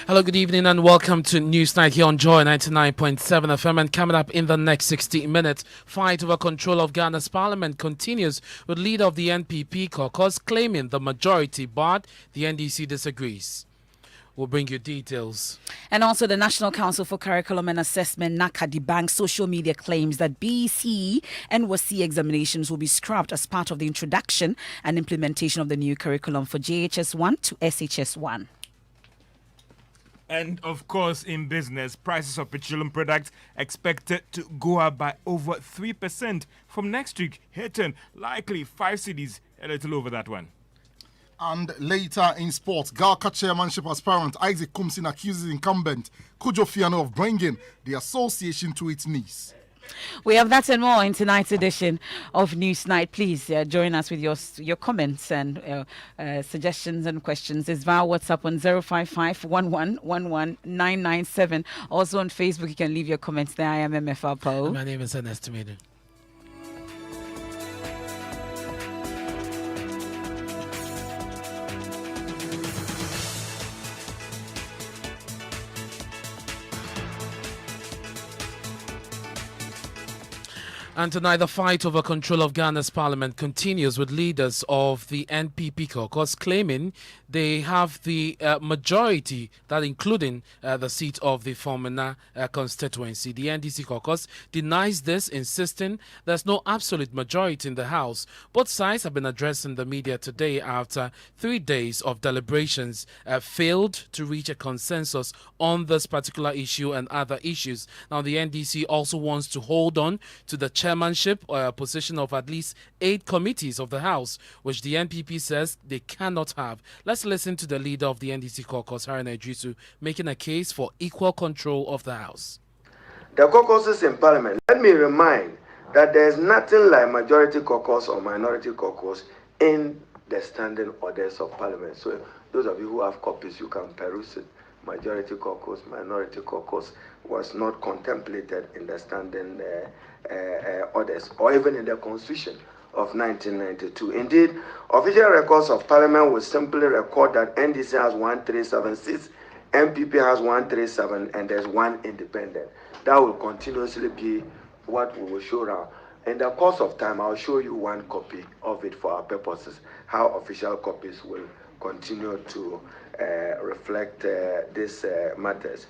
Hello, good evening, and welcome to Newsnight here on Joy 99.7 FM. And coming up in the next 60 minutes, fight over control of Ghana's parliament continues with leader of the NPP caucus claiming the majority, but the NDC disagrees. We'll bring you details. And also, the National Council for Curriculum and Assessment, NACA, debanks social media claims that BC and WASC examinations will be scrapped as part of the introduction and implementation of the new curriculum for JHS 1 to SHS 1. And of course, in business, prices of petroleum products expected to go up by over 3% from next week, hitting likely 5 cities, a little over that one. And later in sports, Galka chairmanship aspirant Isaac Kumsin accuses incumbent Kujo Fiano of bringing the association to its knees. We have that and more in tonight's edition of Newsnight. Please join us with your comments and suggestions and questions. It's via WhatsApp on 055-1111-997. Also on Facebook, you can leave your comments there. I am Emefa, Apawu. My name is Ernest. And tonight, the fight over control of Ghana's parliament continues with leaders of the NPP caucus claiming they have the majority, that including the seat of the Fomena constituency. The NDC caucus denies this, insisting there's no absolute majority in the House. Both sides have been addressing the media today after 3 days of deliberations failed to reach a consensus on this particular issue and other issues. Now, the NDC also wants to hold on to the chairmanship position of at least 8 committees of the House, which the NPP says they cannot have. Let's listen to the leader of the NDC caucus, Ernest, making a case for equal control of the House. The caucuses in Parliament, let me remind that there is nothing like majority caucus or minority caucus in the standing orders of Parliament. So those of you who have copies, you can peruse it. Majority caucus, minority caucus was not contemplated in the standing orders or even in the Constitution of 1992. Indeed, official records of Parliament will simply record that NDC has 1376, MPP has 137, and there's one independent. That will continuously be what we will show now. In the course of time, I'll show you one copy of it for our purposes, how official copies will continue to reflect these matters.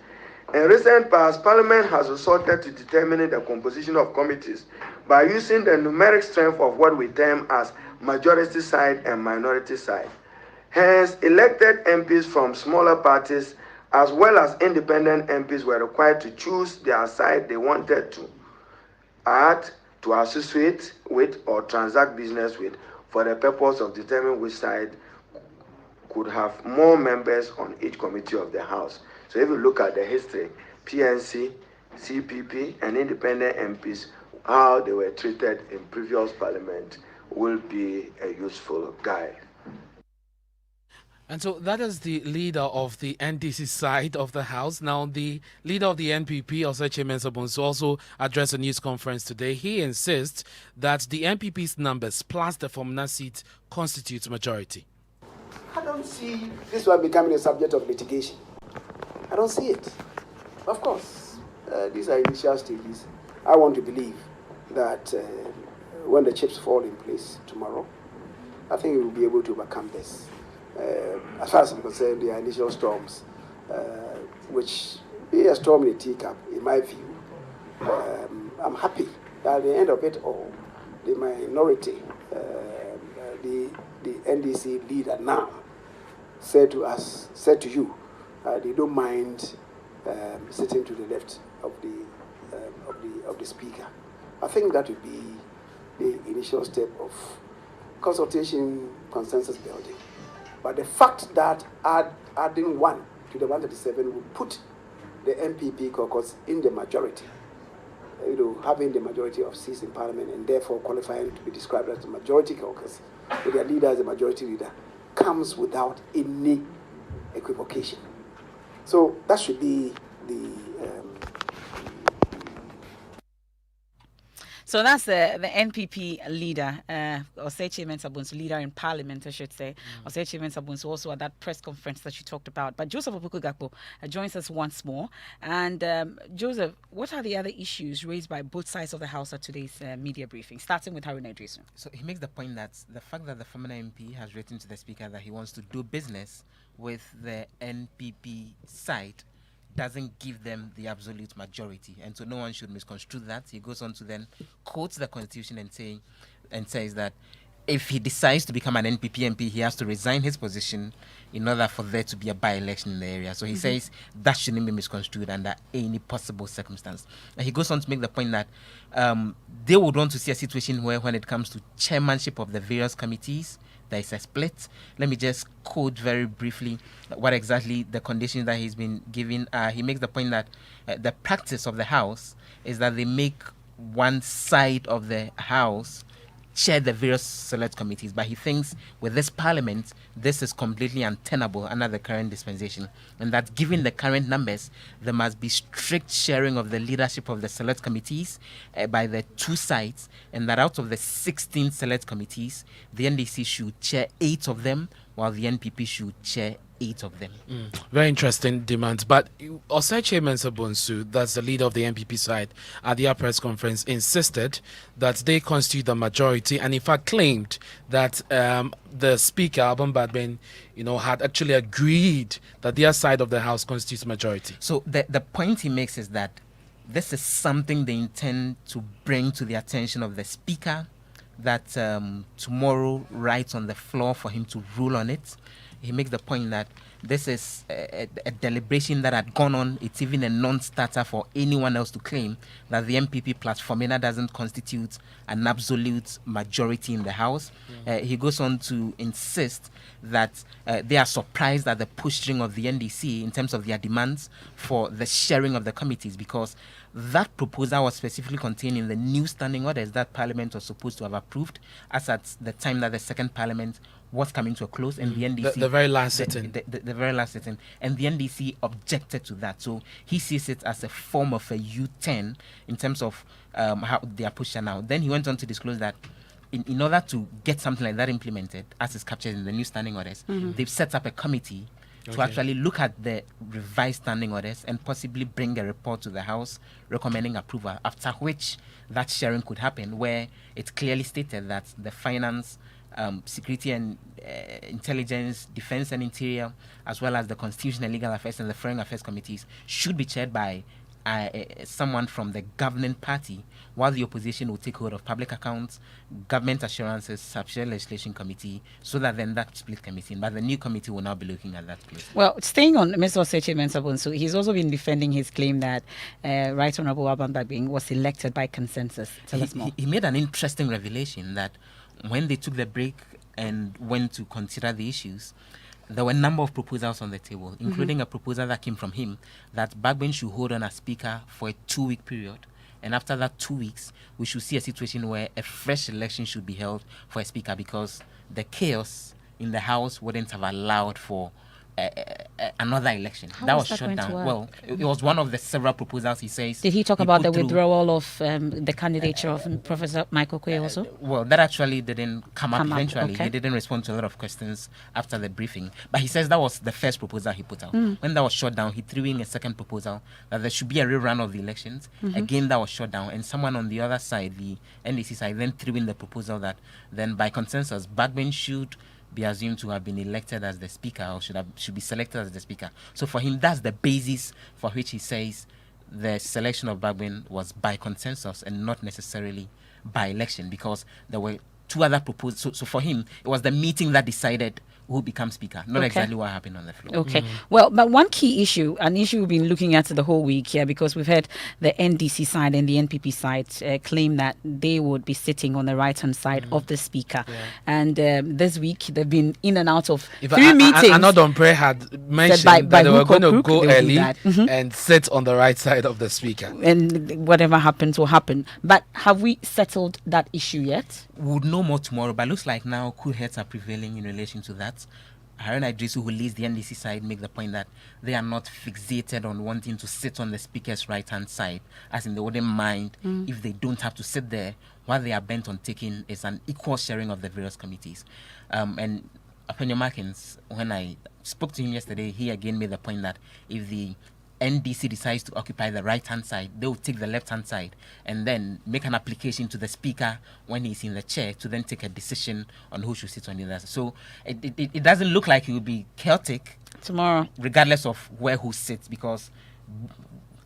In recent past, Parliament has resorted to determining the composition of committees by using the numeric strength of what we term as majority side and minority side. Hence, elected MPs from smaller parties as well as independent MPs were required to choose their side they wanted to add, to associate with, or transact business with for the purpose of determining which side could have more members on each committee of the House. So if you look at the history, PNC, CPP, and independent MPs, how they were treated in previous Parliament will be a useful guide. And so that is the leader of the NDC side of the House. Now, the leader of the NPP, Oseche Mensah, also addressed a news conference today. He insists that the NPP's numbers plus the Fomena seat constitutes majority. I don't see this one becoming a subject of litigation. I don't see it. Of course, these are initial stages. I want to believe that when the chips fall in place tomorrow, I think we will be able to overcome this. As far as I'm concerned, the initial storms, which be a storm in a teacup, in my view, I'm happy that at the end of it all, the minority, the NDC leader now, said to you, they don't mind sitting to the left of the speaker. I think that would be the initial step of consultation, consensus building. But the fact that adding 1 to the 137 would put the MPP caucus in the majority, having the majority of seats in Parliament and therefore qualifying to be described as the majority caucus, with their leader as the majority leader, comes without any equivocation. So that should be the So that's the NPP leader, Osechi Mensah-Bonsu, leader in parliament, I should say. Osechi Mensah-Bonsu also at that press conference that you talked about. But Joseph Opoku-Gakpo joins us once more. And Joseph, what are the other issues raised by both sides of the House at today's media briefing, starting with Haruna Idrisu? So he makes the point that the fact that the former MP has written to the Speaker that he wants to do business with the NPP side doesn't give them the absolute majority, and so no one should misconstrue that. He goes on to then quotes the Constitution and says that if he decides to become an NPP MP, he has to resign his position in order for there to be a by-election in the area. So he says that shouldn't be misconstrued under any possible circumstance. And he goes on to make the point that they would want to see a situation where, when it comes to chairmanship of the various committees, there is a split. Let me just quote very briefly what exactly the conditions that he's been given. He makes the point that the practice of the House is that they make one side of the House chair the various select committees, but he thinks with this parliament, this is completely untenable under the current dispensation, and that given the current numbers, there must be strict sharing of the leadership of the select committees by the two sides, and that out of the 16 select committees, the NDC should chair 8 of them, while the NPP should chair 8 of them. Very interesting demands. But Osechi Mensah-Bonsu, that's the leader of the NPP side, at their press conference insisted that they constitute the majority, and in fact claimed that the Speaker, Alban Badbin, had actually agreed that their side of the House constitutes majority. So the point he makes is that this is something they intend to bring to the attention of the Speaker, that tomorrow right on the floor for him to rule on it. He makes the point that this is a deliberation that had gone on. It's even a non-starter for anyone else to claim that the MPP platform doesn't constitute an absolute majority in the House. He goes on to insist that they are surprised at the pushing of the NDC in terms of their demands for the sharing of the committees, because that proposal was specifically contained in the new standing orders that Parliament was supposed to have approved as at the time that the second Parliament was coming to a close, and the NDC... The very last sitting. The very last sitting. And the NDC objected to that. So he sees it as a form of a U-turn in terms of how they are pushing now. Then he went on to disclose that in order to get something like that implemented, as is captured in the new standing orders, they've set up a committee to actually look at the revised standing orders and possibly bring a report to the House recommending approval, after which that sharing could happen, where it's clearly stated that the finance, security and intelligence, defense and interior, as well as the constitution and legal affairs and the foreign affairs committees should be chaired by someone from the governing party, while the opposition will take hold of public accounts, government assurances, subsidiary legislation committee, so that then that split committee, but the new committee will now be looking at that place. Well, staying on Mr. Osechi Mensah-Bonsu, he's also been defending his claim that Right Honorable Alban Badbin was elected by consensus. Tell us more. He made an interesting revelation that when they took the break and went to consider the issues, there were a number of proposals on the table, including a proposal that came from him that Badbin should hold on as Speaker for a 2-week period. And after that 2 weeks, we should see a situation where a fresh election should be held for a Speaker, because the chaos in the House wouldn't have allowed for another election. How was that shut going to down. work? Well, it was one of the several proposals he says. Did he talk about the withdrawal of the candidature of Professor Michael Kwe also? Well, that actually didn't come up eventually. Okay. He didn't respond to a lot of questions after the briefing. But he says that was the first proposal he put out. When that was shut down, he threw in a second proposal that there should be a rerun of the elections. Again, that was shut down. And someone on the other side, the NDC side, then threw in the proposal that then by consensus, Badbin should be assumed to have been elected as the Speaker, or should be selected as the Speaker. So for him, that's the basis for which he says the selection of Badbin was by consensus and not necessarily by election, because there were 2 other proposals. So for him, it was the meeting that decided who becomes Speaker, not exactly what happened on the floor. Okay. Well, but one key issue, an issue we've been looking at the whole week here, because we've had the NDC side and the NPP side claim that they would be sitting on the right-hand side of the Speaker. Yeah. And this week, they've been in and out of 3 meetings. Another Pre had mentioned that they were going to go early and sit on the right side of the Speaker. And whatever happens will happen. But have we settled that issue yet? We would know more tomorrow, but looks like now cool heads are prevailing in relation to that. Haruna Idrisu, who leads the NDC side, make the point that they are not fixated on wanting to sit on the speaker's right-hand side, as in they wouldn't mind if they don't have to sit there. What they are bent on taking is an equal sharing of the various committees. And Apenyo Markins, when I spoke to him yesterday, he again made the point that if the NDC decides to occupy the right-hand side, they will take the left-hand side and then make an application to the speaker when he's in the chair to then take a decision on who should sit on the other side. So it doesn't look like it will be chaotic tomorrow, regardless of who sits, because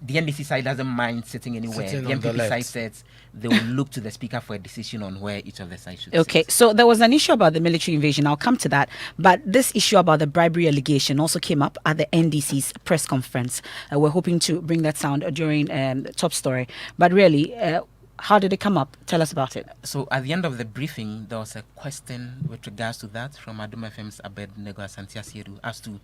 the NDC side doesn't mind sitting anywhere. The MPP side says they will look to the speaker for a decision on where each of the sides should sit. Okay, so there was an issue about the military invasion. I'll come to that. But this issue about the bribery allegation also came up at the NDC's press conference. We're hoping to bring that sound during the top story. But really, how did it come up? Tell us about it. So at the end of the briefing, there was a question with regards to that from Adum FM's Abednego Asantiasiedu as to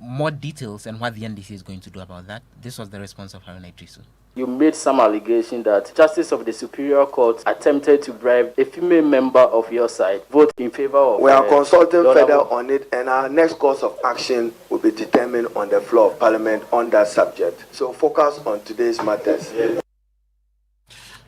more details and what the NDC is going to do about that. This was the response of Haruna Idrisu. You made some allegation that Justice of the Superior Court attempted to bribe a female member of your side. Vote in favor of... We are consulting further on it, and our next course of action will be determined on the floor of Parliament on that subject. So focus on today's matters.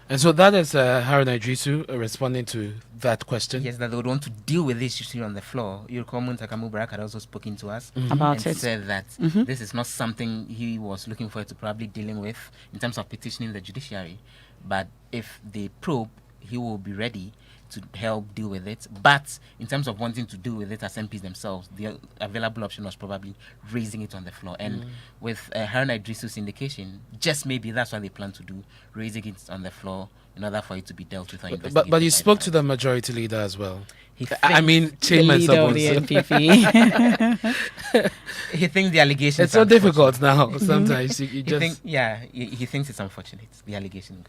And so that is Haruna Idrisu responding to that question. Yes, that they would want to deal with this issue on the floor. Yurko Muntaka Mubarak had also spoken to us about it. Said that this is not something he was looking forward to probably dealing with in terms of petitioning the judiciary. But if they probe, he will be ready to help deal with it. But in terms of wanting to deal with it as MPs themselves, the available option was probably raising it on the floor. And with Haruna Idrisu's indication, just maybe that's what they plan to do, raising it on the floor in order for it to be dealt with. But you spoke to the majority leader as well. Chairman of the NPP. He thinks the allegation. It's so difficult now. Sometimes you just he thinks it's unfortunate, the allegation.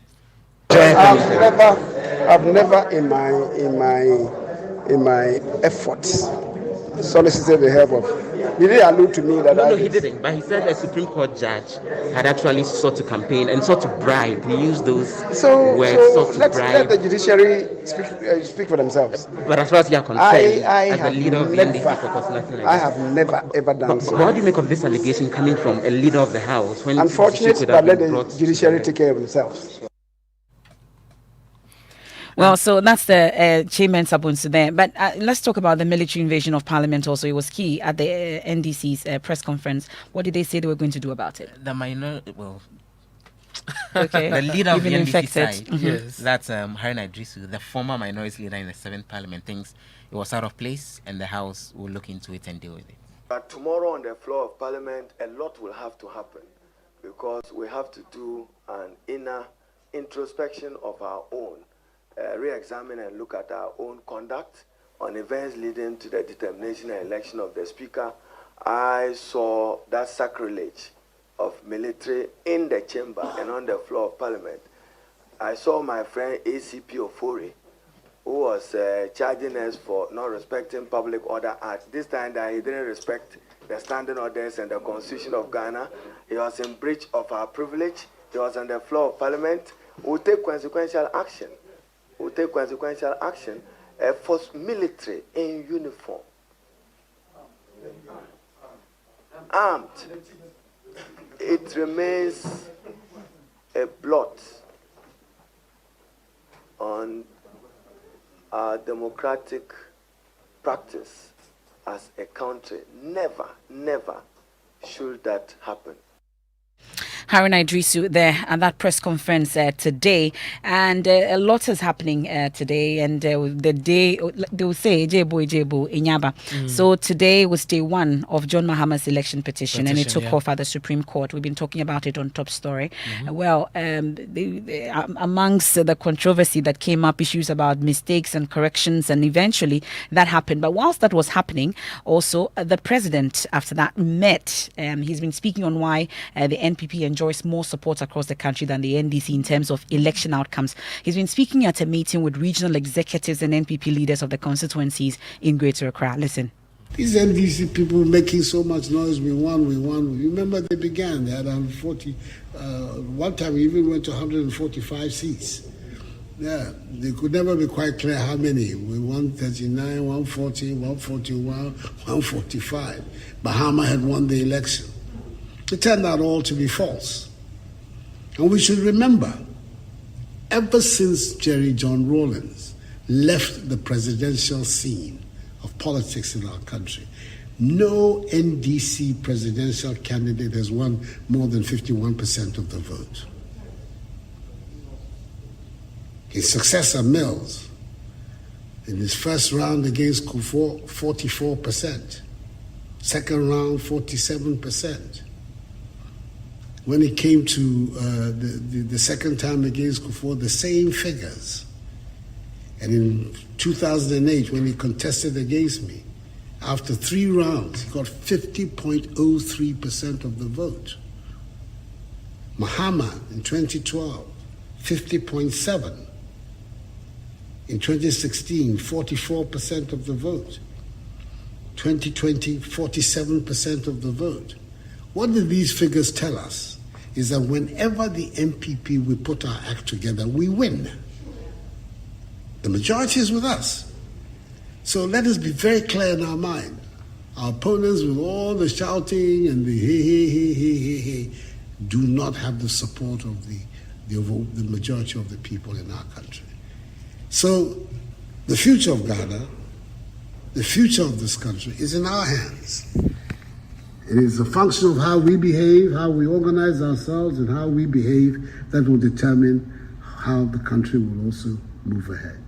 I've never in my efforts solicited the help of. He didn't allude to me that. No, he didn't. But he said a Supreme Court judge had actually sought to campaign and sought to bribe. He used those words. So sought to bribe. let the judiciary speak for themselves. But as far as you are concerned, as a leader of the NDC caucus, nothing like that. I have never ever done so. What do you make of this allegation coming from a leader of the House? When unfortunate, but let the judiciary take care of themselves. Well, so that's the Chairman Sabunsu there. But let's talk about the military invasion of Parliament also. It was key at the NDC's press conference. What did they say they were going to do about it? The leader of the NDC side, yes, that's Haruna Idrisu, the former minority leader in the 7th Parliament, thinks it was out of place and the House will look into it and deal with it. But tomorrow on the floor of Parliament, a lot will have to happen because we have to do an inner introspection of our own. Re-examine and look at our own conduct on events leading to the determination and election of the Speaker. I saw that sacrilege of military in the chamber and on the floor of Parliament. I saw my friend ACP Ofori, who was charging us for not respecting public order at this time that he didn't respect the standing orders and the Constitution of Ghana. He was in breach of our privilege. He was on the floor of Parliament. We'll take consequential action. For military in uniform, armed. It remains a blot on our democratic practice as a country. Never should that happen. Haruna Idrisu there at that press conference today, and a lot is happening today, and the day they will say Jebo Inyaba. So today was day one of John Mahama's election petition and it took off at the Supreme Court. We've been talking about it on Top Story. Well, amongst the controversy that came up, issues about mistakes and corrections, and eventually that happened. But whilst that was happening, also the president after that met. He's been speaking on why the NPP enjoys more support across the country than the NDC in terms of election outcomes. He's been speaking at a meeting with regional executives and NPP leaders of the constituencies in Greater Accra. Listen. These NDC people making so much noise, we won. Remember they began, they had 140, one time we even went to 145 seats. Yeah, they could never be quite clear how many. We 139, 140, 141, 145. Bahama had won the election. It turned out all to be false. And we should remember, ever since Jerry John Rawlings left the presidential scene of politics in our country, no NDC presidential candidate has won more than 51% of the vote. His successor, Mills, in his first round against Kufuor, 44%. Second round, 47%. When it came to the second time against Kufuor, the same figures. And in 2008, when he contested against me, after 3 rounds, he got 50.03% of the vote. Mahama in 2012, 50.7%. In 2016, 44% of the vote. 2020, 47% of the vote. What do these figures tell us? Is that whenever the MPP we put our act together, we win. The majority is with us. So let us be very clear in our mind. Our opponents, with all the shouting and the hey, do not have the support of the majority of the people in our country. So the future of Ghana, the future of this country is in our hands. It is a function of how we behave, how we organize ourselves, and how we behave that will determine how the country will also move ahead.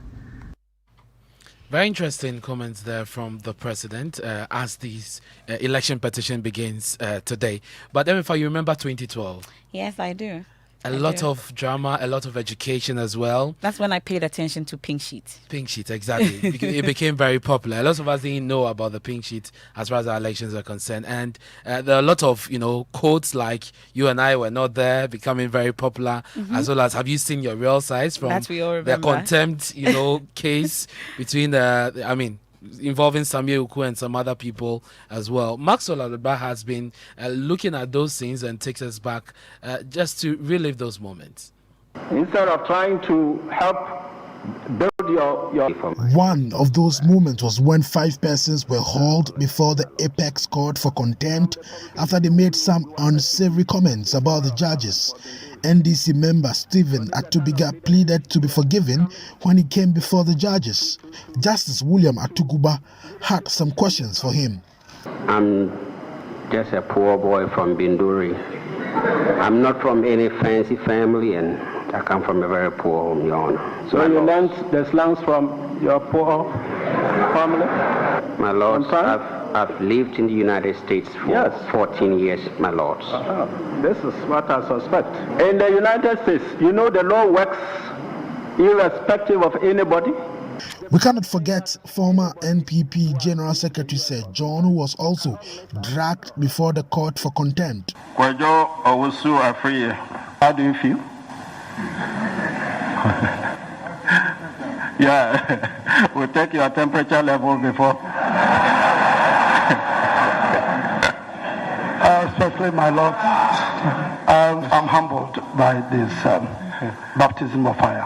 Very interesting comments there from the president as this election petition begins today. But Emefa, you remember 2012? Yes, I do. A lot of drama, a lot of education as well. That's when I paid attention to Pink Sheet. Pink Sheet, exactly. It became very popular. A lot of us didn't know about the Pink Sheet as far as our elections are concerned. And there are a lot of, quotes like "you and I were not there" becoming very popular, as well as "have you seen your real size" from the contempt, case between involving Samuel Uku and some other people as well. Maxwell Aluba has been looking at those things and takes us back just to relive those moments. Instead of trying to help build your One of those moments was when 5 persons were hauled before the Apex Court for contempt after they made some unsavory comments about the judges. NDC member Stephen Atubiga pleaded to be forgiven when he came before the judges. Justice William Atuguba had some questions for him. I'm just a poor boy from Binduri. I'm not from any fancy family, and I come from a very poor home, Your Honor. So you learned the slangs from your poor family? My Lord, I've lived in the United States for 14 years, my lords. This is what I suspect. In the United States, the law works irrespective of anybody. We cannot forget former NPP General Secretary Sir John, who was also dragged before the court for contempt. Kwajo Owusu Afriye, how do you feel? Yeah, we'll take your temperature level before. Especially, my Lord, I'm humbled by this baptism of fire.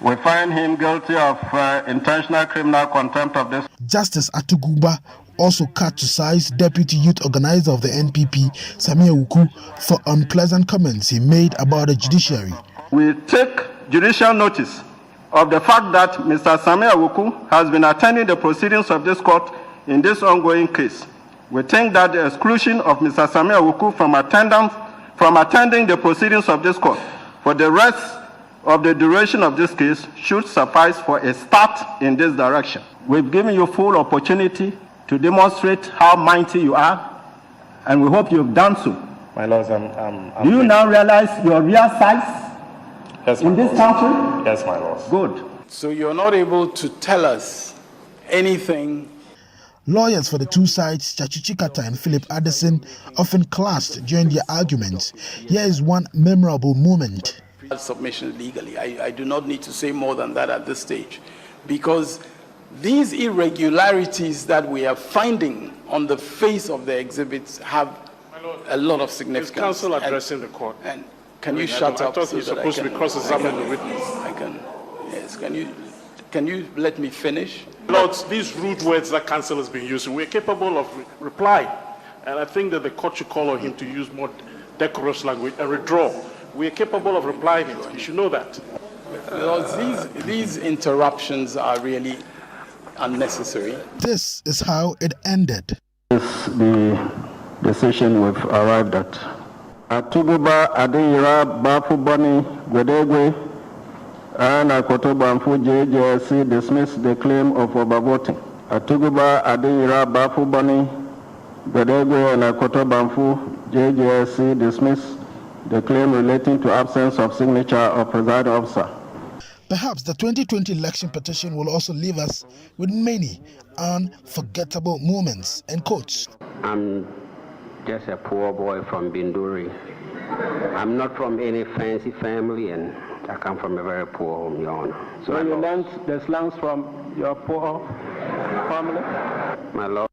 We find him guilty of intentional criminal contempt of this. Justice Atuguba also criticized Deputy Youth Organizer of the NPP, Samuel Uku, for unpleasant comments he made about the judiciary. We take judicial notice of the fact that Mr. Samuel Uku has been attending the proceedings of this court in this ongoing case. We think that the exclusion of Mr. Samuel Uku from attending the proceedings of this court for the rest of the duration of this case should suffice for a start in this direction. We've given you full opportunity to demonstrate how mighty you are, and we hope you've done so. My lords, Do you now realize your real size in this country? Yes, my lords. Good. So you're not able to tell us anything. Lawyers for the two sides, Chachichi Kata and Philip Addison, often clashed during their arguments. Here is one memorable moment. Submission legally. I do not need to say more than that at this stage, because these irregularities that we are finding on the face of the exhibits have a lot of significance. Is counsel addressing the court? And Can you shut up? I thought you're supposed to be cross-examining the witness. Yes. Can you let me finish? Lord, these rude words that counsel has been using, we're capable of reply. And I think that the court should call on him to use more decorous language and withdraw. We're capable of replying it. You should know that. These interruptions are really unnecessary. This is how it ended. This is the decision we've arrived at. Atuguba Adeyira Bafubani Gwedegwe and Akoto Bamfu JJSC dismissed the claim of overvoting. Atuguba Adeyira Bafubani Gwedegwe and Akoto Bamfu JJSC dismissed the claim relating to absence of signature of presiding officer. Perhaps the 2020 election petition will also leave us with many unforgettable moments and quotes. I'm just a poor boy from Binduri. I'm not from any fancy family, and I come from a very poor home, Your Honor. So you learned the slangs from your poor family? My Lord.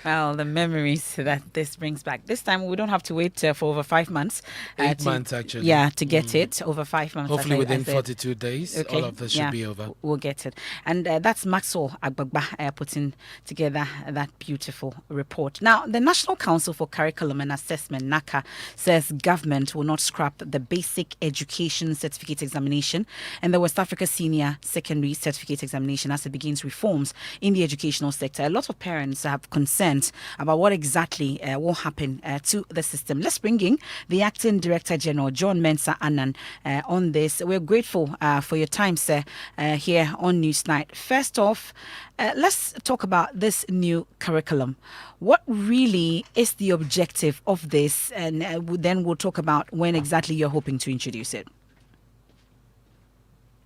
Well, the memories that this brings back. This time we don't have to wait for over 5 months. 8 months, actually. Yeah, to get it. Over 5 months. Hopefully within 42 days, okay. all of this should be over. We'll get it. And that's Maxwell Agbagba putting together that beautiful report. Now, the National Council for Curriculum and Assessment, NACA, says government will not scrap the Basic Education Certificate Examination and the West Africa Senior Secondary Certificate Examination as it begins reforms in the educational sector. A lot of parents have concerns about what exactly will happen to the system. Let's bring in the Acting Director General, John Mensah Annan, on this. We're grateful for your time, sir, here on Newsnight. First off, let's talk about this new curriculum. What really is the objective of this? And then we'll talk about when exactly you're hoping to introduce it.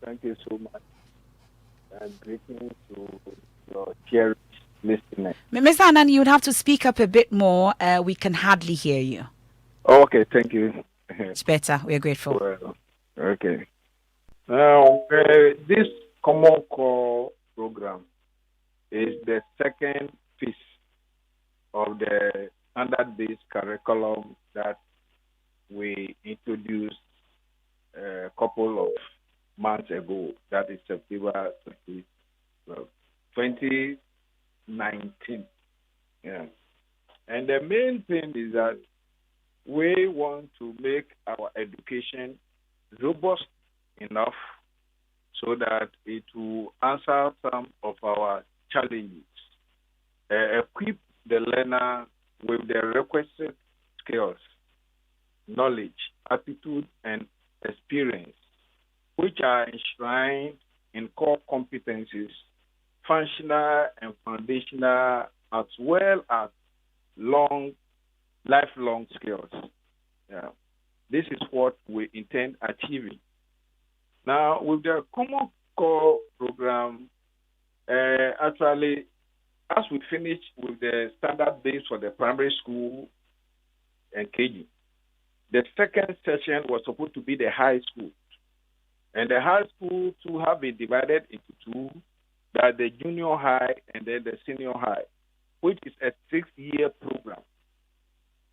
Thank you so much. And greetings to your cherished listeners. Mr. Annan, you would have to speak up a bit more. We can hardly hear you. Okay, thank you. It's better. We're grateful. Well, okay. Now, this Common Core program is the second piece of the standard-based curriculum that we introduced a couple of months ago. That is September 2019. Yeah. And the main thing is that we want to make our education robust enough so that it will answer some of our challenges, equip the learner with the requisite skills, knowledge, attitude, and experience, which are enshrined in core competencies, functional and foundational, as well as lifelong skills. Yeah. This is what we intend achieving. Now, with the Common Core program, actually, as we finish with the standard base for the primary school and KG, the second session was supposed to be the high school. And the high school too have been divided into two, that the junior high and then the senior high, which is a 6-year program.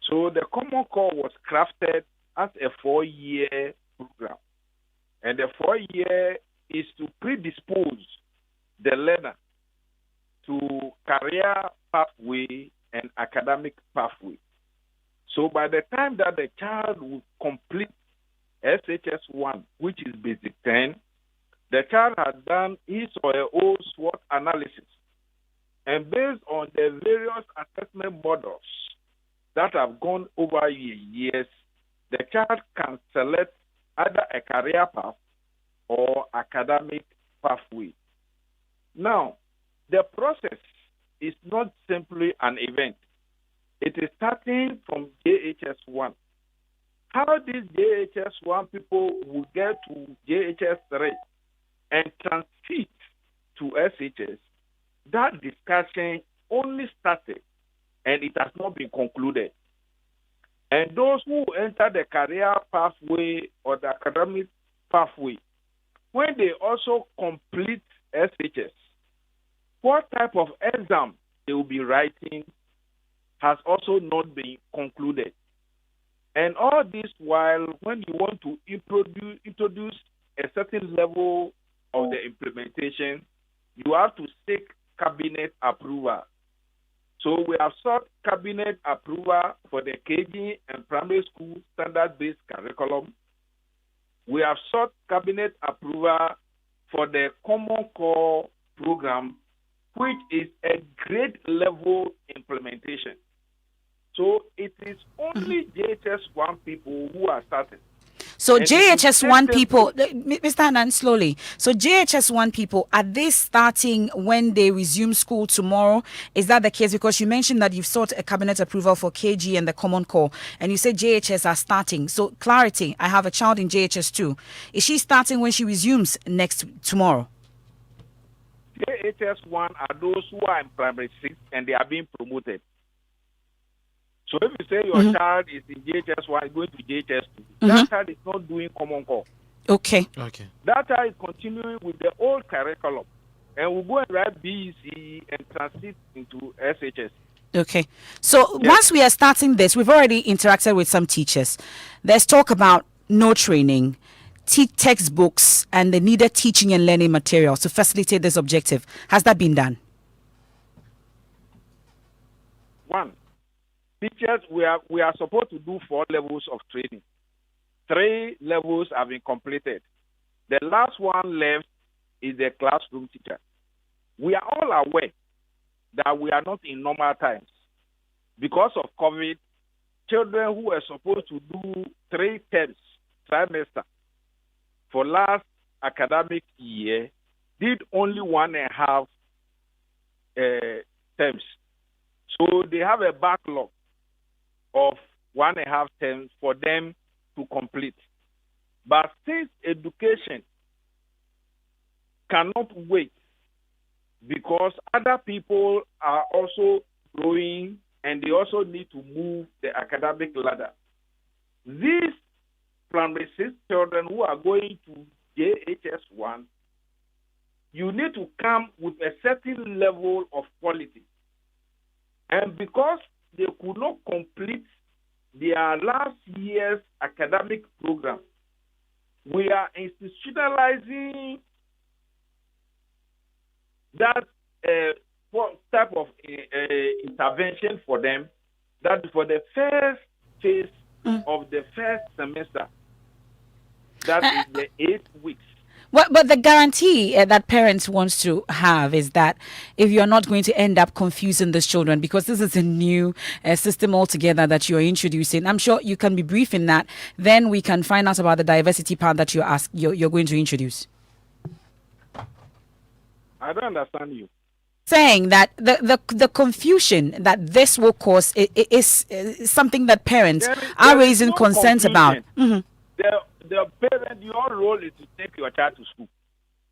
So the Common Core was crafted as a 4-year program. And the 4-year is to predispose the learner to career pathway and academic pathway. So by the time that the child will complete SHS1, which is basic 10, the child has done his or her own SWOT analysis. And based on the various assessment models that have gone over years, the child can select either a career path or academic pathway. Now, the process is not simply an event. It is starting from JHS1. How these JHS1 people will get to JHS3 and transit to SHS, that discussion only started and it has not been concluded. And those who enter the career pathway or the academic pathway, when they also complete SHS, what type of exam they will be writing has also not been concluded. And all this while, when you want to introduce a certain level of the implementation, you have to seek cabinet approval. So we have sought cabinet approval for the KG and primary school standard-based curriculum. We have sought cabinet approval for the Common Core program, which is a grade level implementation. So it is only JHS 1 people who are starting. So And JHS 1 people, Mr. Hanan, slowly. So JHS 1 people, are they starting when they resume school tomorrow? Is that the case? Because you mentioned that you've sought a cabinet approval for KG and the Common Core, and you said JHS are starting. So clarity, I have a child in JHS 2. Is she starting when she resumes tomorrow? JHS 1 are those who are in primary 6 and they are being promoted. So if you say your child is in JHS 1, going to JHS 2, that child is not doing Common Core. Okay. That child is continuing with the old curriculum and will go and write BEC and transit into SHS. Okay. So once we are starting this, we've already interacted with some teachers. There's talk about no training, textbooks, and the needed teaching and learning materials to facilitate this objective. Has that been done? One, teachers, we are supposed to do 4 levels of training. 3 levels have been completed. The last one left is the classroom teacher. We are all aware that we are not in normal times. Because of COVID, children who were supposed to do 3 terms, trimester, for last academic year, did only 1.5 terms. So they have a backlog of 1.5 terms for them to complete. But since education cannot wait, because other people are also growing and they also need to move the academic ladder, these primary 6 children who are going to JHS 1, you need to come with a certain level of quality. And because they could not complete their last year's academic program, we are institutionalizing that type of intervention for them, that for the first phase of the first semester, that is the 8 weeks. But the guarantee that parents want to have is that if you're not going to end up confusing these children, because this is a new system altogether that you're introducing, I'm sure you can be brief in that. Then we can find out about the diversity part that you're going to introduce. I don't understand you. Saying that the confusion that this will cause is something that parents are raising concerns about. The parent, your role is to take your child to school.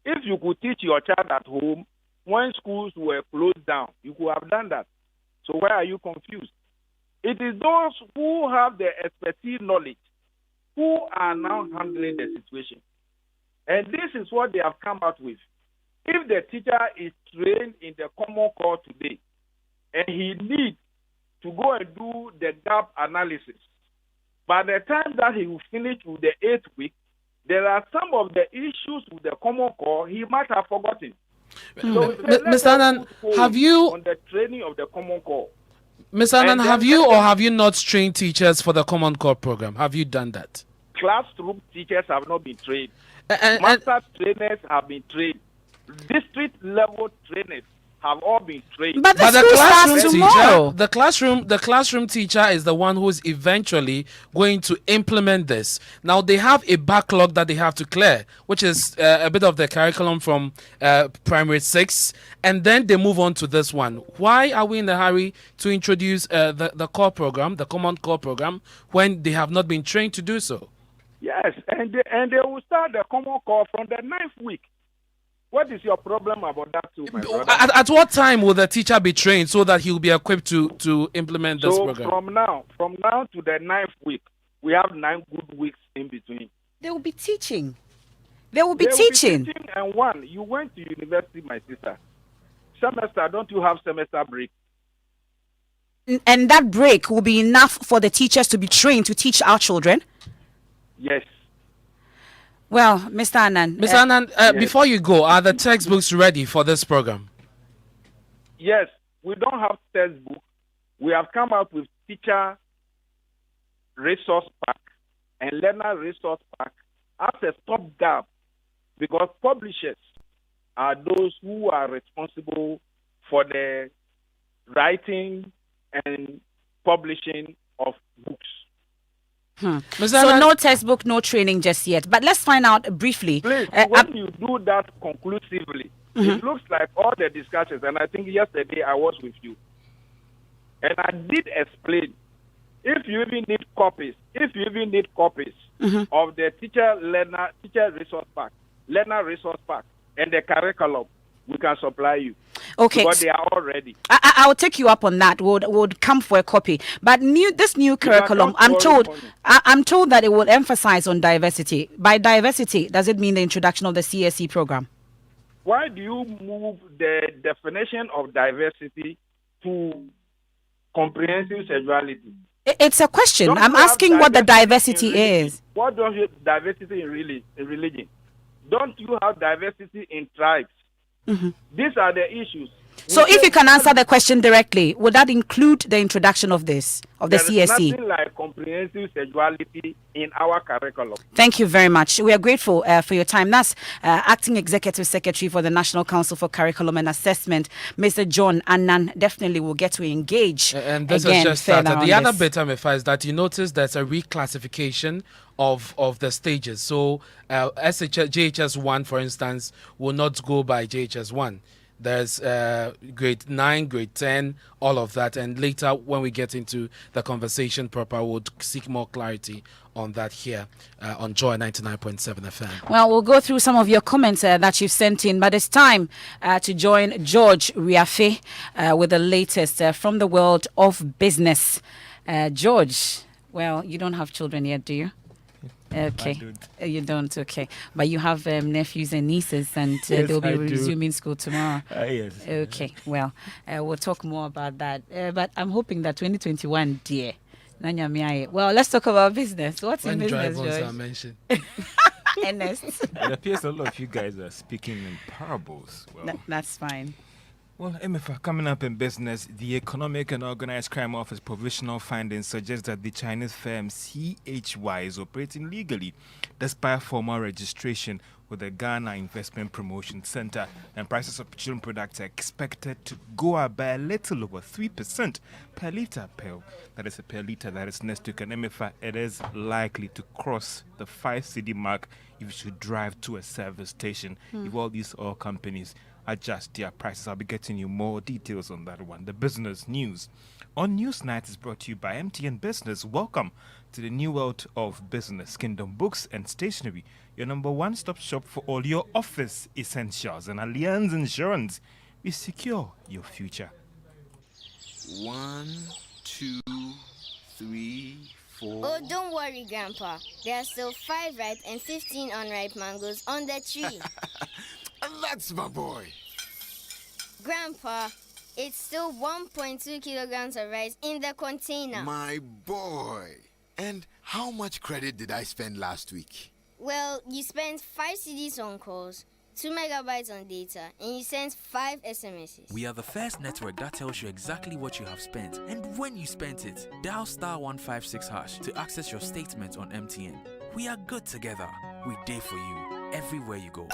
If you could teach your child at home when schools were closed down, you could have done that. So why are you confused? It is those who have the expertise knowledge who are now handling the situation. And this is what they have come out with. If the teacher is trained in the Common Core today and he needs to go and do the gap analysis, by the time that he will finish with the 8th week, there are some of the issues with the Common Core he might have forgotten. So Mr. Annan, have you on the training of the Common Core? Mr. Annan, have you or have you not trained teachers for the Common Core program? Have you done that? Classroom teachers have not been trained. Master trainers have been trained. District level trainers have all been trained. But the classroom teacher, the classroom teacher is the one who's eventually going to implement this. Now they have a backlog that they have to clear, which is a bit of the curriculum from primary 6, and then they move on to this one. Why are we in a hurry to introduce the core program, the Common Core program, when they have not been trained to do so? Yes, and they will start the Common Core from the 9th week. What is your problem about that too, my brother? At what time will the teacher be trained so that he will be equipped to implement this program? From now to the 9th week, we have 9 good weeks in between. They will be teaching. They will be teaching. And one, you went to university, my sister. Semester, don't you have semester break? And that break will be enough for the teachers to be trained to teach our children? Yes. Well, Mr. Anand. Mr. Anand, before you go, are the textbooks ready for this program? Yes, we don't have textbook. We have come up with teacher resource pack and learner resource pack as a stopgap, because publishers are those who are responsible for the writing and publishing of books. So no textbook, no training just yet. But let's find out briefly. Please, when you do that conclusively, it looks like all the discussions, and I think yesterday I was with you, and I did explain, if you even need copies of the teacher resource pack, learner resource pack, and the curriculum, we can supply you. Okay. Because they are all ready. I'll take you up on that. Would come for a copy. But this new curriculum, I'm told that it will emphasize on diversity. By diversity, does it mean the introduction of the CSE program? Why do you move the definition of diversity to comprehensive sexuality? It's a question. I'm asking what the diversity is. What don't you have diversity in religion? Don't you have diversity in tribes? These are the issues. So if you can answer the question directly, would that include the introduction of CSE? There is nothing like comprehensive sexuality in our curriculum. Thank you very much. We are grateful for your time. That's Acting Executive Secretary for the National Council for Curriculum and Assessment, Mr. John Annan. Definitely will get to engage. And this is just started. The other bit, Emefa, is that you notice there's a reclassification of the stages. So JHS 1, for instance, will not go by JHS 1. There's grade 9, grade 10, all of that. And later, when we get into the conversation proper, we'll seek more clarity on that here on Joy 99.7 FM. Well, we'll go through some of your comments that you've sent in, but it's time to join George Riafe with the latest from the world of business. George, well, you don't have children yet, do you? Okay, you don't. Okay, but you have nephews and nieces, and yes, they'll be resuming school tomorrow. Yes. Okay. Well, we'll talk more about that. But I'm hoping that 2021, dear. Well, let's talk about business. What's in business, George? Are mentioned. Ernest. It appears a lot of you guys are speaking in parables. Well, that's fine. Well, Emefa, coming up in business, the Economic and Organized Crime Office provisional findings suggest that the Chinese firm CHY is operating legally despite formal registration with the Ghana Investment Promotion Center, and prices of petroleum products are expected to go up by a little over 3% per liter. That is next week. And Emefa, it is likely to cross the 5 cedi mark if you should drive to a service station. If all these oil companies adjust their prices. I'll be getting you more details on that one. The business news on Newsnight is brought to you by MTN Business. Welcome to the new world of business. Kingdom Books and Stationery, your number one stop shop for all your office essentials. And Allianz Insurance, we secure your future. 1, 2, 3, 4. Oh, don't worry, Grandpa. There are still 5 ripe and 15 unripe mangoes on the tree. That's my boy. Grandpa, it's still 1.2 kilograms of rice in the container. My boy. And how much credit did I spend last week? Well, you spent 5 CDs on calls, 2 megabytes on data, and you sent 5 SMSs. We are the first network that tells you exactly what you have spent and when you spent it. Dial *156# to access your statement on MTN. We are good together. We day for you everywhere you go.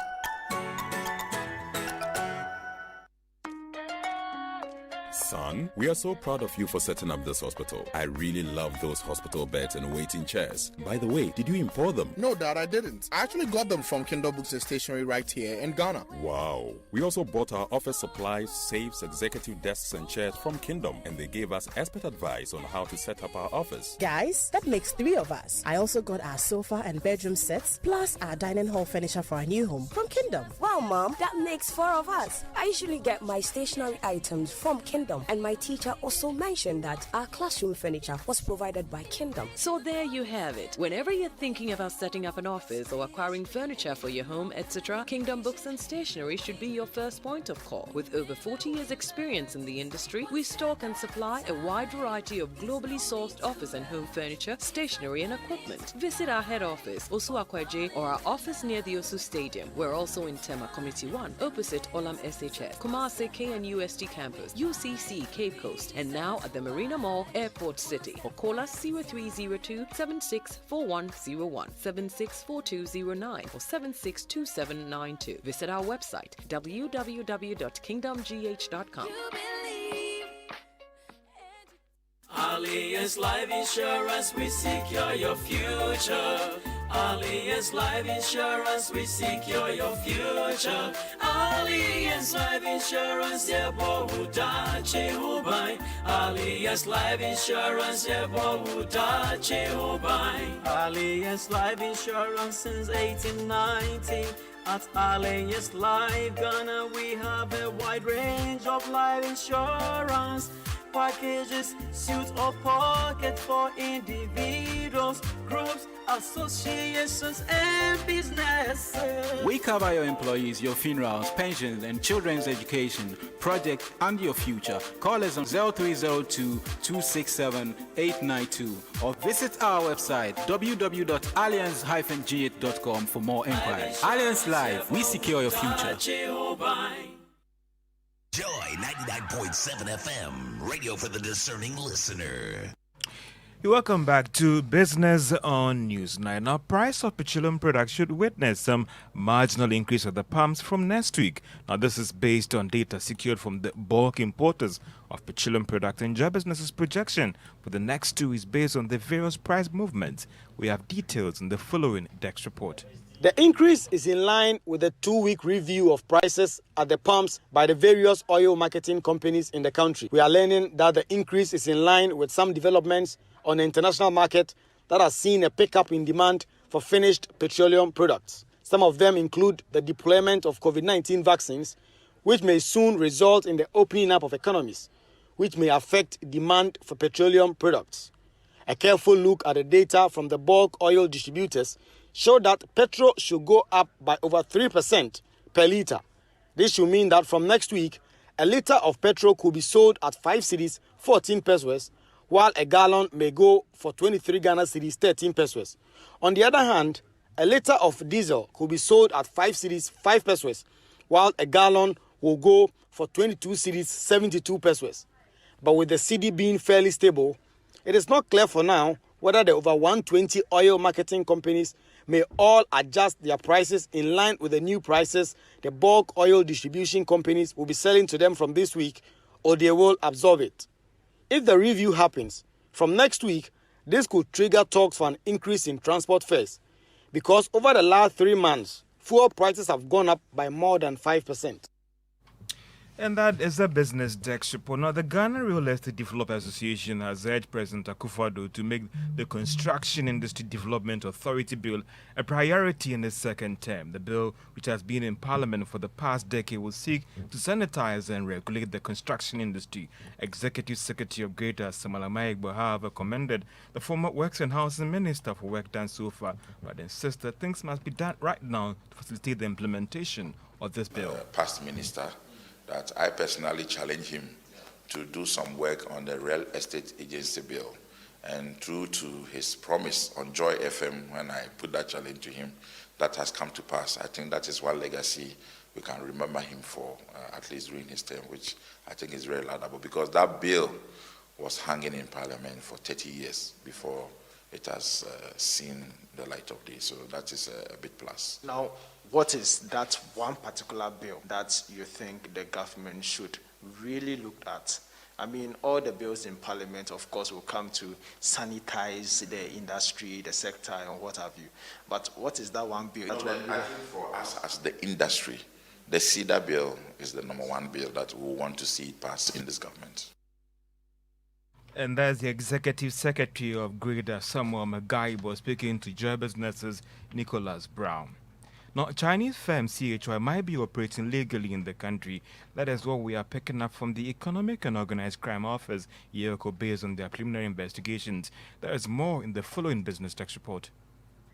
Son, we are so proud of you for setting up this hospital. I really love those hospital beds and waiting chairs. By the way, did you import them? No, Dad, I didn't. I actually got them from Kingdom Books and Stationery right here in Ghana. Wow. We also bought our office supplies, safes, executive desks and chairs from Kingdom, and they gave us expert advice on how to set up our office. Guys, that makes 3 of us. I also got our sofa and bedroom sets, plus our dining hall furniture for our new home from Kingdom. Wow, Mom, that makes 4 of us. I usually get my stationery items from Kingdom. Kingdom. And my teacher also mentioned that our classroom furniture was provided by Kingdom. So there you have it. Whenever you're thinking about setting up an office or acquiring furniture for your home, etc., Kingdom Books and Stationery should be your first point of call. With over 40 years experience in the industry, we stock and supply a wide variety of globally sourced office and home furniture, stationery and equipment. Visit our head office, Osu Akwaje, or our office near the Osu Stadium. We're also in Tema Committee 1, opposite Olam SHS, Kumasi KNUST Campus, UCC Cape Coast, and now at the Marina Mall, Airport City. Or call us 0302 764101, 764209, or 762792. Visit our website www.kingdomgh.com. Alliance Life Insurance, we secure your future. Alliance Life Insurance, we secure your future. Alliance Life Insurance, yeah, bohudachi hubai. Alliance Life Insurance, yeah, bohudachi hubai. Alliance Life Insurance since 1890. At Alliance Life Ghana, we have a wide range of life insurance packages, suit or pocket for individuals, groups, associations, and businesses. We cover your employees, your funerals, pensions, and children's education, project, and your future. Call us on 0302-267-892 or visit our website www.alliance-gh.com for more inquiries. Alliance Life, we secure your future. Joy 99.7 FM, radio for the discerning listener. Welcome back to Business on Newsnight. Now, price of petroleum products should witness some marginal increase at the pumps from next week. Now, this is based on data secured from the bulk importers of petroleum products, and Joy Business's projection for the next 2 is based on the various price movements. We have details in the following Dex report. The increase is in line with the 2-week review of prices at the pumps by the various oil marketing companies in the country. We are learning that the increase is in line with some developments on the international market that has seen a pickup in demand for finished petroleum products. Some of them include the deployment of COVID-19 vaccines, which may soon result in the opening up of economies, which may affect demand for petroleum products. A careful look at the data from the bulk oil distributors show that petrol should go up by over 3% per litre. This should mean that from next week, a litre of petrol could be sold at 5 cedis 14 pesos, while a gallon may go for 23 Ghana cedis 13 pesos. On the other hand, a litre of diesel could be sold at 5 cedis 5 pesos, while a gallon will go for 22 cedis 72 pesos. But with the cedi being fairly stable, it is not clear for now whether the over 120 oil marketing companies may all adjust their prices in line with the new prices the bulk oil distribution companies will be selling to them from this week, or they will absorb it. If the review happens from next week, this could trigger talks for an increase in transport fares, because over the last 3 months, fuel prices have gone up by more than 5%. And that is the Business Dex report. Now, the Ghana Real Estate Developers Association has urged President Akufo-Addo to make the Construction Industry Development Authority Bill a priority in his second term. The bill, which has been in Parliament for the past decade, will seek to sanitize and regulate the construction industry. Executive Secretary of Greater Samalama Igbo, however, commended the former Works and Housing Minister for work done so far, but insisted things must be done right now to facilitate the implementation of this bill. Past Minister, that I personally challenge him to do some work on the Real Estate Agency Bill. And true to his promise on Joy FM, when I put that challenge to him, that has come to pass. I think that is one legacy we can remember him for, at least during his term, which I think is very laudable, because that bill was hanging in Parliament for 30 years before it has seen the light of day. So that is a big plus. Now, what is that one particular bill that you think the government should really look at? I mean, all the bills in Parliament, of course, will come to sanitize the industry, the sector, and what have you. But what is that one bill? I think for us as the industry, the CEDA bill is the number one bill that we want to see pass in this government. And that's the Executive Secretary of Greater Samuel Magaibo speaking to Joy Business's Nicholas Brown. Now, Chinese firm CHY might be operating legally in the country. That is what we are picking up from the Economic and Organized Crime Office, EOCO, based on their preliminary investigations. There is more in the following Business Text report.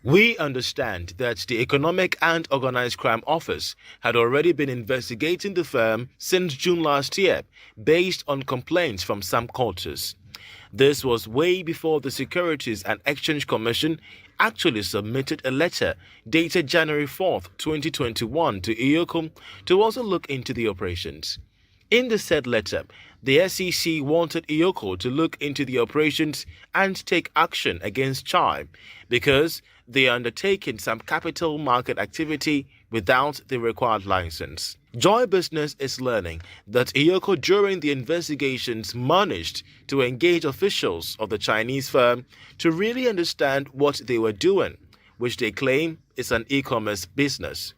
We understand that the Economic and Organized Crime Office had already been investigating the firm since June last year, based on complaints from some quarters. This was way before the Securities and Exchange Commission actually submitted a letter dated January 4th, 2021 to EOCO to also look into the operations. In the said letter, the SEC wanted EOCO to look into the operations and take action against Chai because they are undertaking some capital market activity without the required license. Joy Business is learning that EOCO during the investigations managed to engage officials of the Chinese firm to really understand what they were doing, which they claim is an e-commerce business.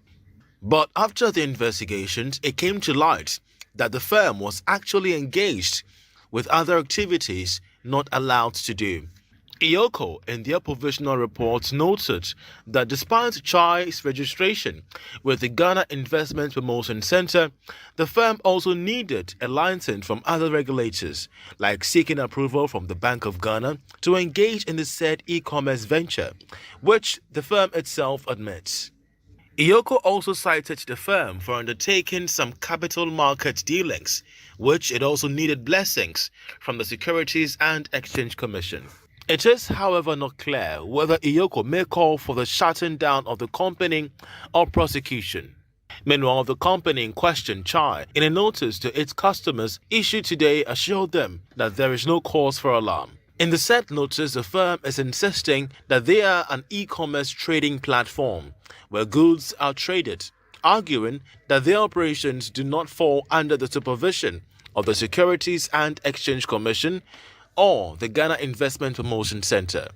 But after the investigations, it came to light that the firm was actually engaged with other activities not allowed to do. EOCO, in their provisional report, noted that despite Chai's registration with the Ghana Investment Promotion Center, the firm also needed a license from other regulators, like seeking approval from the Bank of Ghana to engage in the said e-commerce venture, which the firm itself admits. EOCO also cited the firm for undertaking some capital market dealings, which it also needed blessings from the Securities and Exchange Commission. It is, however, not clear whether EOCO may call for the shutting down of the company or prosecution. Meanwhile, the company in question, Chai, in a notice to its customers issued today, assured them that there is no cause for alarm. In the said notice, the firm is insisting that they are an e-commerce trading platform where goods are traded, arguing that their operations do not fall under the supervision of the Securities and Exchange Commission or the Ghana Investment Promotion Center.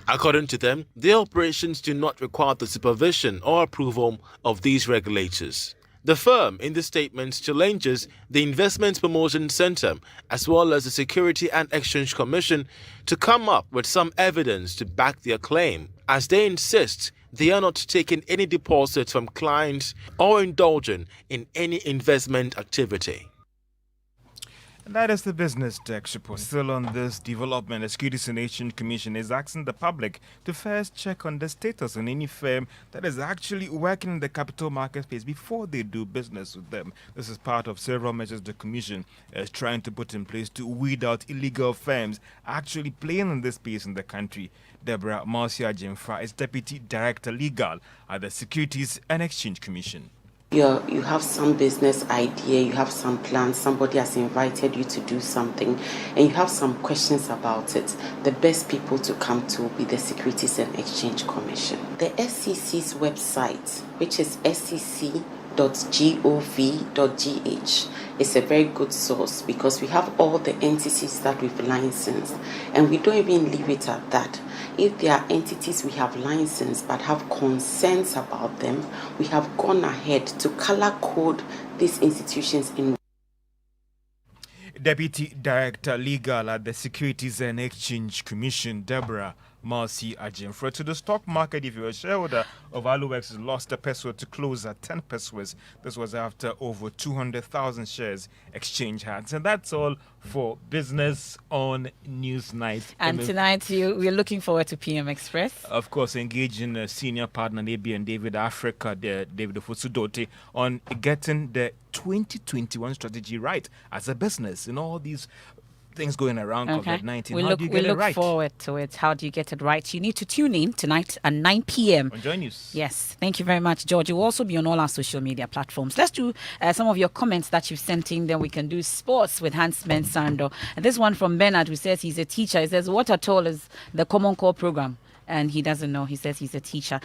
According to them, their operations do not require the supervision or approval of these regulators. The firm, in the statement, challenges the Investment Promotion Center as well as the Security and Exchange Commission to come up with some evidence to back their claim, as they insist they are not taking any deposits from clients or indulging in any investment activity. That is the Business Text report. Still on this development, the Securities and Exchange Commission is asking the public to first check on the status on any firm that is actually working in the capital market space before they do business with them. This is part of several measures the Commission is trying to put in place to weed out illegal firms actually playing in this space in the country. Deborah Marcia Jemfa is Deputy Director Legal at the Securities and Exchange Commission. You have some business idea, you have some plans, somebody has invited you to do something, and you have some questions about it. The best people to come to will be the Securities and Exchange Commission. The SEC's website, which is sec.gov.gh, is a very good source because we have all the entities that we've licensed, and we don't even leave it at that. If there are entities we have licensed but have concerns about them, we have gone ahead to color code these institutions in. Deputy Director Legal at the Securities and Exchange Commission, Deborah Marcy Ajimfra. To the stock market, if you're a shareholder of Aluwex, lost a peso to close at 10 pesos. This was after over 200,000 shares exchange hands. And that's all for business on Newsnight. And tonight, we're looking forward to PM Express. Of course, engaging a senior partner, AB and David Africa, David Ofosudote, on getting the 2021 strategy right as a business in all these things going around COVID-19. We look forward to it. How do you get it right? You need to tune in tonight at 9 p.m. on Joy News. Yes. Thank you very much, George. You will also be on all our social media platforms. Let's do some of your comments that you've sent in. Then we can do sports with Hans Mensando. And this one from Bernard, who says he's a teacher. He says, what at all is the Common Core program? And he doesn't know. He says he's a teacher.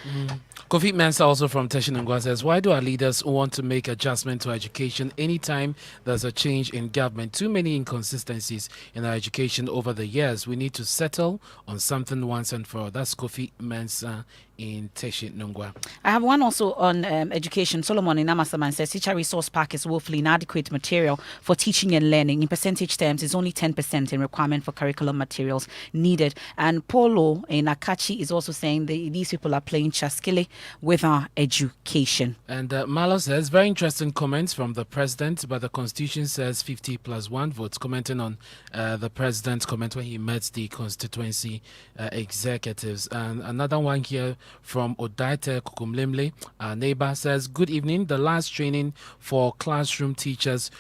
Kofi Mensah, also from Teshinangwa, says, why do our leaders want to make adjustment to education anytime there's a change in government? Too many inconsistencies in our education over the years. We need to settle on something once and for all. That's Kofi Mensah in Teshi Nungwa. I have one also on education. Solomon in Amasaman says teacher resource pack is woefully inadequate material for teaching and learning. In percentage terms, it's only 10% in requirement for curriculum materials needed. And Polo in Akachi is also saying these people are playing chaskele with our education. And Malo says, very interesting comments from the president, but the constitution says 50 plus 1 votes, commenting on the president's comment when he met the constituency executives. And another one here from Odaite Kukumlemle, our neighbor, says, good evening. The last training for classroom teachers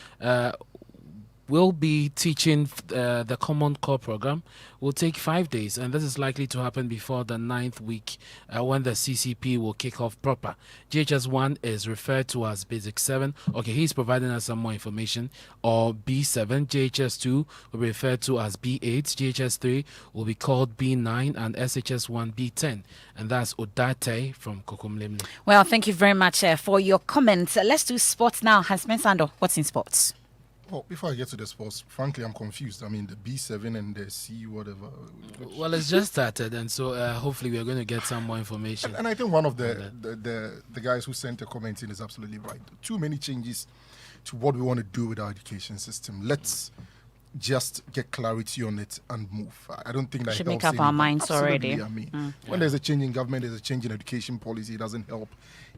will be teaching the Common Core program will take 5 days, and this is likely to happen before the 9th week when the CCP will kick off proper. GHS 1 is referred to as Basic 7. Okay, he's providing us some more information. Or B7. GHS 2 will be referred to as B8. GHS 3 will be called B9, and SHS 1 B10. And that's Odate from Kokomlemle. Well, thank you very much for your comments. Let's do sports now. Hans Mensando, what's in sports? Well, before I get to the sports, frankly, I'm confused. I mean, the B7 and the C whatever. Well, it's just started, and so hopefully we are going to get some more information. And I think one of the guys who sent a comment in is absolutely right. Too many changes to what we want to do with our education system. Let's just get clarity on it and move. I don't think that should helps make up our minds absolutely, already. I mean, when there's a change in government, there's a change in education policy. It doesn't help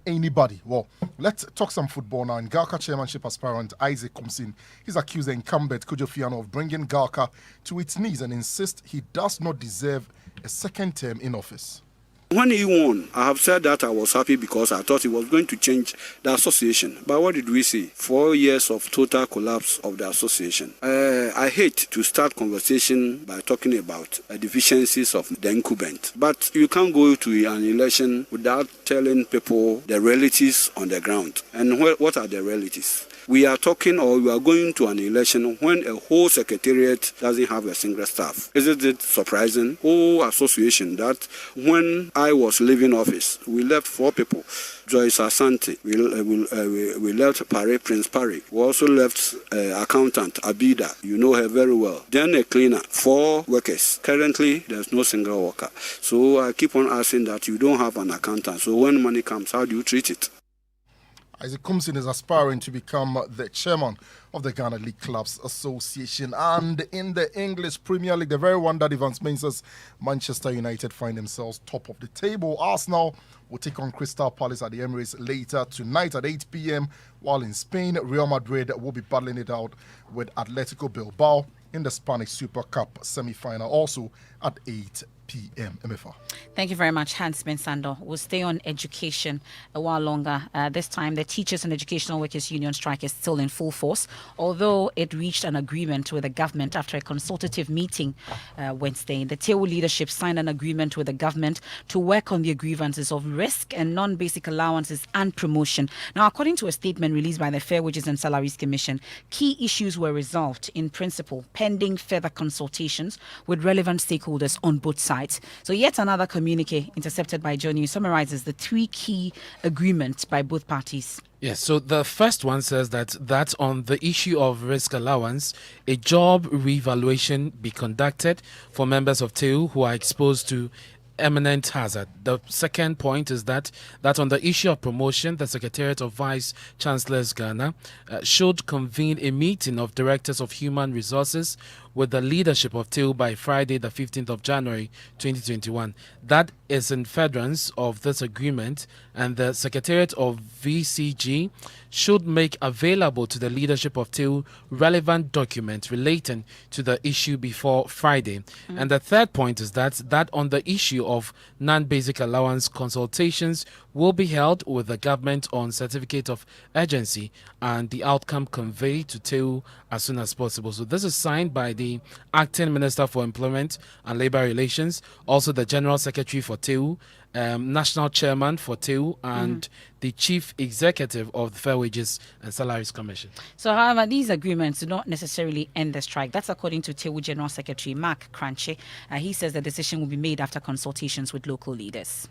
anybody. Well, let's talk some football now. In Galka chairmanship aspirant Isaac comes in. He's accused the incumbent Kojofiano of bringing Galka to its knees and insists he does not deserve a second term in office. When he won, I have said that I was happy because I thought he was going to change the association. But what did we see? 4 years of total collapse of the association. I hate to start conversation by talking about the deficiencies of the incumbent. But you can't go to an election without telling people the realities on the ground. And what are the realities? We are talking or we are going to an election when a whole secretariat doesn't have a single staff. Isn't it surprising? Whole association that when I was leaving office, we left 4 people. Joyce Asante, we left Prince Parry. We also left accountant Abida, you know her very well. Then a cleaner, 4 workers. Currently, there's no single worker. So I keep on asking that you don't have an accountant. So when money comes, how do you treat it? Isaac Kumsin is aspiring to become the chairman of the Ghana League Clubs Association. And in the English Premier League, the very one that Evans Mensah's Manchester United find themselves top of the table. Arsenal will take on Crystal Palace at the Emirates later tonight at 8 p.m. While in Spain, Real Madrid will be battling it out with Atletico Bilbao in the Spanish Super Cup semi-final, also at 8 p.m. Emefa. Thank you very much, Hans Mensando. We'll stay on education a while longer. This time, the Teachers and Educational Workers Union strike is still in full force, although it reached an agreement with the government after a consultative meeting Wednesday. The TEU leadership signed an agreement with the government to work on the grievances of risk and non-basic allowances and promotion. Now, according to a statement released by the Fair Wages and Salaries Commission, key issues were resolved in principle, pending further consultations with relevant stakeholders on both sides. So yet another communique intercepted by Joe News summarizes the 3 key agreements by both parties. Yes, so the first one says that on the issue of risk allowance, a job reevaluation be conducted for members of TEU who are exposed to eminent hazard. The second point is that on the issue of promotion, the Secretariat of Vice Chancellors Ghana should convene a meeting of Directors of Human Resources with the leadership of TEU by Friday, the 15th of January, 2021. That is in furtherance of this agreement, and the Secretariat of VCG should make available to the leadership of TEU relevant documents relating to the issue before Friday. And the third point is that on the issue of non-basic allowance, consultations will be held with the government on certificate of urgency and the outcome conveyed to TEU as soon as possible. So this is signed by the Acting Minister for Employment and Labour Relations, also the General Secretary for TEU, National Chairman for TEU, and the Chief Executive of the Fair Wages and Salaries Commission. So, however, these agreements do not necessarily end the strike. That's according to TEU General Secretary Mark Cranche. He says the decision will be made after consultations with local leaders.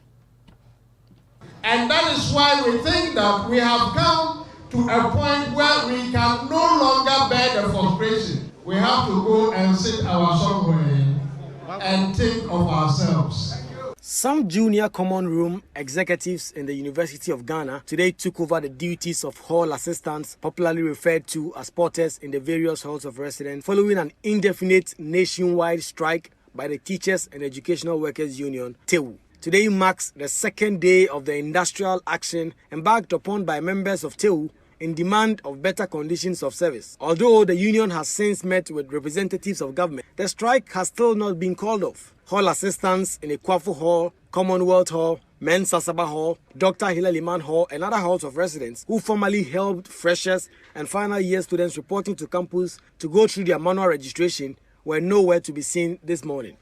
And that is why we think that we have come to a point where we can no longer bear the frustration. We have to go and sit our somewhere and think of ourselves. Some junior common room executives in the University of Ghana today took over the duties of hall assistants, popularly referred to as porters, in the various halls of residence, following an indefinite nationwide strike by the Teachers and Educational Workers Union, TEWU. Today marks the second day of the industrial action embarked upon by members of TEWU in demand of better conditions of service. Although the union has since met with representatives of government, the strike has still not been called off. Hall assistants in Ekwafu Hall, Commonwealth Hall, Men's Sasaba Hall, Dr. Hilary Mann Hall, and other halls of residence who formerly helped freshers and final year students reporting to campus to go through their manual registration were nowhere to be seen this morning.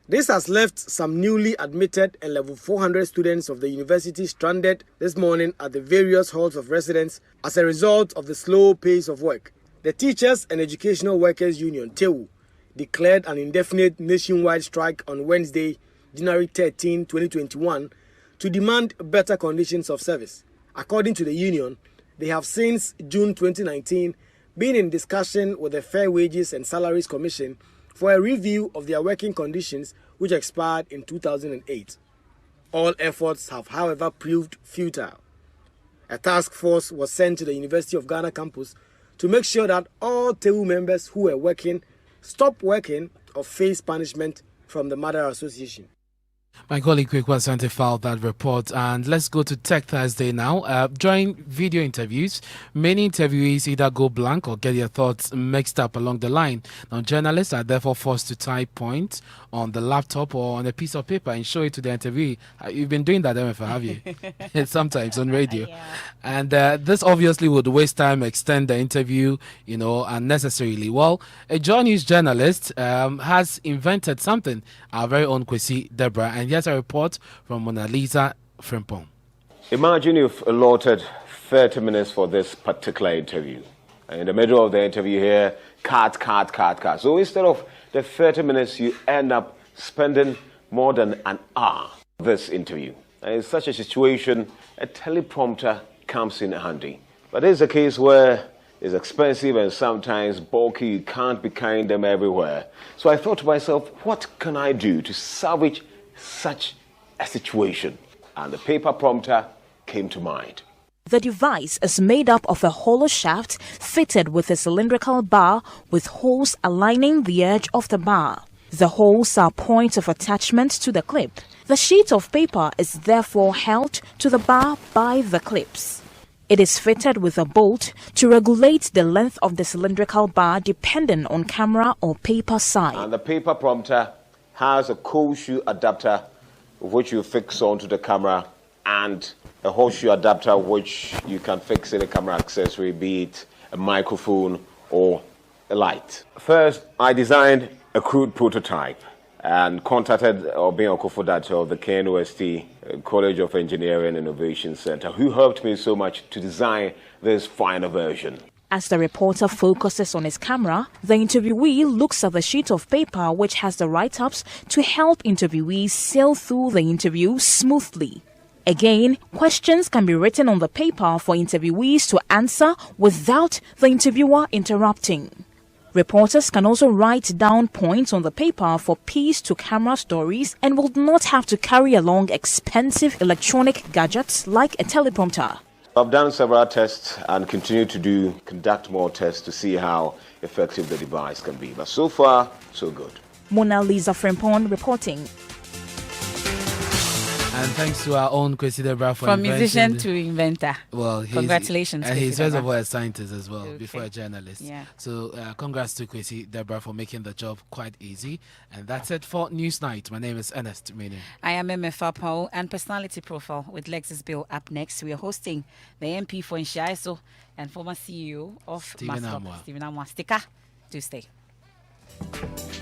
This has left some newly admitted and level 400 students of the university stranded this morning at the various halls of residence as a result of the slow pace of work. The Teachers and Educational Workers Union, TEWU, declared an indefinite nationwide strike on Wednesday, January 13, 2021, to demand better conditions of service. According to the union, they have since June 2019 been in discussion with the Fair Wages and Salaries Commission for a review of their working conditions, which expired in 2008. All efforts have, however, proved futile. A task force was sent to the University of Ghana campus to make sure that all TEWU members who were working stop working or face punishment from the Mother Association. My colleague Quick was sent to file that report, and let's go to Tech Thursday now. During video interviews, many interviewees either go blank or get their thoughts mixed up along the line. Now, journalists are therefore forced to type points on the laptop or on a piece of paper and show it to the interviewee. You've been doing that, Emefa, have you? Sometimes on radio. Yeah. And this obviously would waste time, extend the interview, unnecessarily. Well, a Joy News journalist has invented something, our very own Kwesi Deborah, and here's a report from Mona Lisa Frimpong. Imagine you've allotted 30 minutes for this particular interview. And in the middle of the interview here, cut. So instead of the 30 minutes, you end up spending more than an hour for this interview. And in such a situation, a teleprompter comes in handy. But there's a case where it's expensive and sometimes bulky. You can't be carrying them everywhere. So I thought to myself, what can I do to salvage such a situation? And the paper prompter came to mind. The device is made up of a hollow shaft fitted with a cylindrical bar with holes aligning the edge of the bar. The holes are points of attachment to the clip. The sheet of paper is therefore held to the bar by the clips. It is fitted with a bolt to regulate the length of the cylindrical bar depending on camera or paper size. And the paper prompter has a cold shoe adapter which you fix onto the camera and a horseshoe adapter which you can fix in a camera accessory, be it a microphone or a light. First, I designed a crude prototype and contacted Obin Okofodato of the KNUST College of Engineering and Innovation Center, who helped me so much to design this final version. As the reporter focuses on his camera, the interviewee looks at the sheet of paper which has the write-ups to help interviewees sail through the interview smoothly. Again, questions can be written on the paper for interviewees to answer without the interviewer interrupting. Reporters can also write down points on the paper for piece-to-camera stories and will not have to carry along expensive electronic gadgets like a teleprompter. I've done several tests and continue to conduct more tests to see how effective the device can be. But so far, so good. Mona Lisa Frimpong reporting. And thanks to our own Kwesi Deborah for From musician to inventor. Well, congratulations. And he's first of all a scientist as well, before a journalist. Yeah. So congrats to Kwesi Deborah for making the job quite easy. And that's it for Newsnight. My name is Ernest. I am Emefa Apawu, and personality profile with Lexis Bill up next. We are hosting the MP for Nshaiso and former CEO of Stephen Amwa. Stephen Amwa. Sticker to stay.